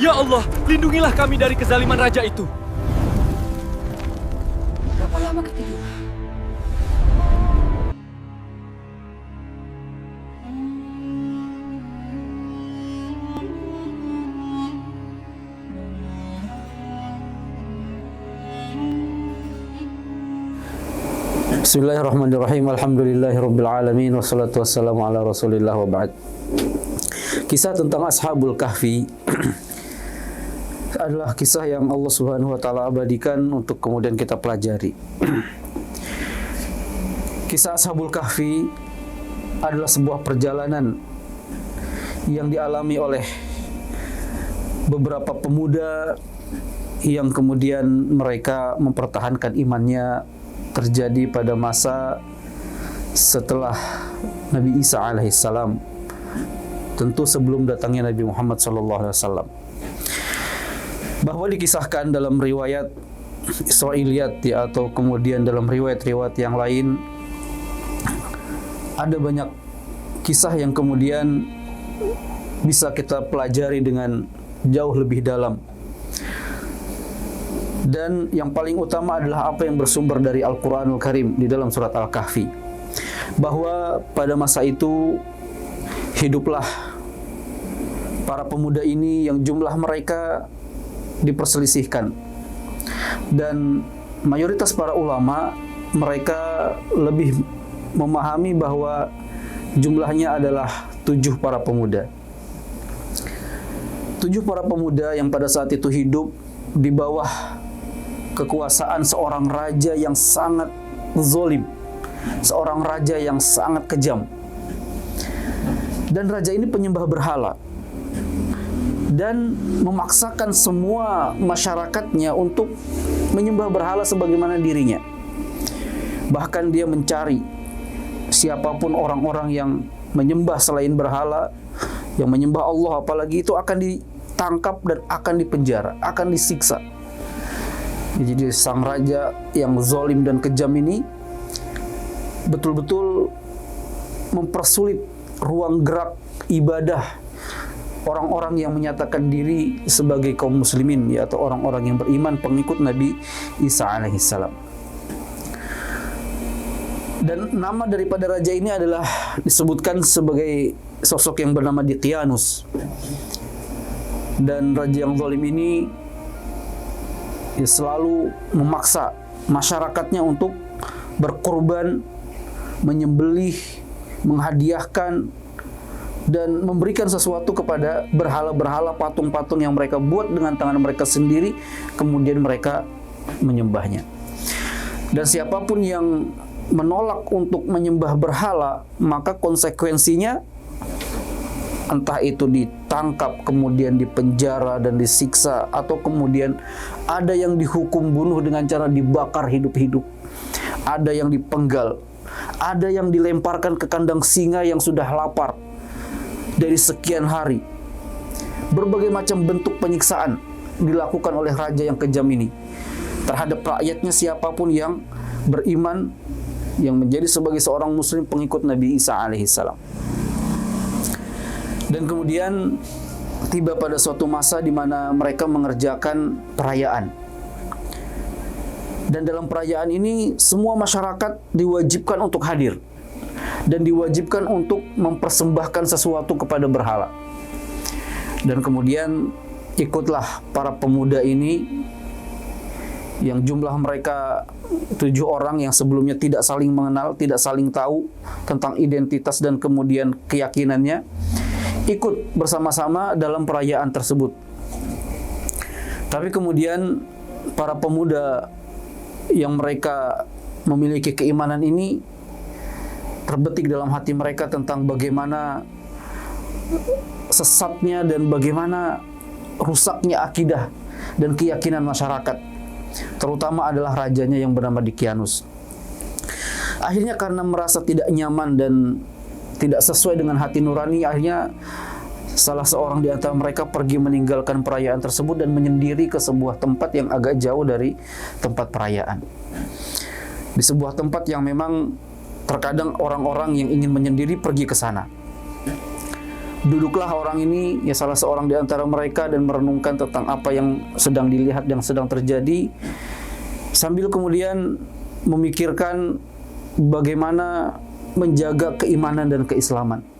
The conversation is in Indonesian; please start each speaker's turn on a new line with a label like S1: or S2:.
S1: Ya Allah, lindungilah kami dari kezaliman raja itu.
S2: Berapa lama ketiduran?
S3: Bismillahirrahmanirrahim. Alhamdulillahirabbil alamin wassalatu wassalamu ala Rasulillah wa ba'd. Kisah tentang Ashabul Kahfi adalah kisah yang Allah Subhanahu wa taala abadikan untuk kemudian kita pelajari. Kisah Ashabul Kahfi adalah sebuah perjalanan yang dialami oleh beberapa pemuda yang kemudian mereka mempertahankan imannya, terjadi pada masa setelah Nabi Isa alaihissalam, tentu sebelum datangnya Nabi Muhammad sallallahu alaihi wasallam. Bahwa dikisahkan dalam riwayat Israiliyat ya, atau kemudian dalam riwayat-riwayat yang lain, ada banyak kisah yang kemudian bisa kita pelajari dengan jauh lebih dalam. Dan yang paling utama adalah apa yang bersumber dari Al-Quranul Karim di dalam surat Al-Kahfi, bahwa pada masa itu hiduplah para pemuda ini yang jumlah mereka diperselisihkan, dan mayoritas para ulama mereka lebih memahami bahwa jumlahnya adalah 7 para pemuda. 7 para pemuda yang pada saat itu hidup di bawah kekuasaan seorang raja yang sangat zalim, seorang raja yang sangat kejam. Dan raja ini penyembah berhala dan memaksakan semua masyarakatnya untuk menyembah berhala sebagaimana dirinya. Bahkan dia mencari siapapun orang-orang yang menyembah selain berhala, yang menyembah Allah apalagi, itu akan ditangkap dan akan dipenjara, akan disiksa. Jadi sang raja yang zalim dan kejam ini betul-betul mempersulit ruang gerak ibadah orang-orang yang menyatakan diri sebagai kaum muslimin, yaitu orang-orang yang beriman pengikut Nabi Isa alaihissalam. Dan nama daripada raja ini adalah disebutkan sebagai sosok yang bernama Diqyanus. Dan raja yang zalim ini selalu memaksa masyarakatnya untuk berkorban, menyembelih, menghadiahkan, dan memberikan sesuatu kepada berhala-berhala, patung-patung yang mereka buat dengan tangan mereka sendiri, kemudian mereka menyembahnya. Dan siapapun yang menolak untuk menyembah berhala, maka konsekuensinya entah itu ditangkap, kemudian dipenjara dan disiksa, atau kemudian ada yang dihukum bunuh dengan cara dibakar hidup-hidup, ada yang dipenggal, ada yang dilemparkan ke kandang singa yang sudah lapar dari sekian hari. Berbagai macam bentuk penyiksaan dilakukan oleh raja yang kejam ini terhadap rakyatnya, siapapun yang beriman, yang menjadi sebagai seorang muslim pengikut Nabi Isa alaihissalam. Dan kemudian tiba pada suatu masa di mana mereka mengerjakan perayaan. Dan dalam perayaan ini semua masyarakat diwajibkan untuk hadir dan diwajibkan untuk mempersembahkan sesuatu kepada berhala. Dan kemudian ikutlah para pemuda ini yang jumlah mereka 7 orang yang sebelumnya tidak saling mengenal, tidak saling tahu tentang identitas dan kemudian keyakinannya, ikut bersama-sama dalam perayaan tersebut. Tapi kemudian para pemuda yang mereka memiliki keimanan ini terbetik dalam hati mereka tentang bagaimana sesatnya dan bagaimana rusaknya akidah dan keyakinan masyarakat, terutama adalah rajanya yang bernama Diqyanus. Akhirnya karena merasa tidak nyaman dan tidak sesuai dengan hati nurani, akhirnya salah seorang di antara mereka pergi meninggalkan perayaan tersebut dan menyendiri ke sebuah tempat yang agak jauh dari tempat perayaan. Di sebuah tempat yang memang terkadang orang-orang yang ingin menyendiri pergi ke sana. Duduklah orang ini, ya salah seorang di antara mereka, dan merenungkan tentang apa yang sedang dilihat, yang sedang terjadi, sambil kemudian memikirkan bagaimana menjaga keimanan dan keislaman.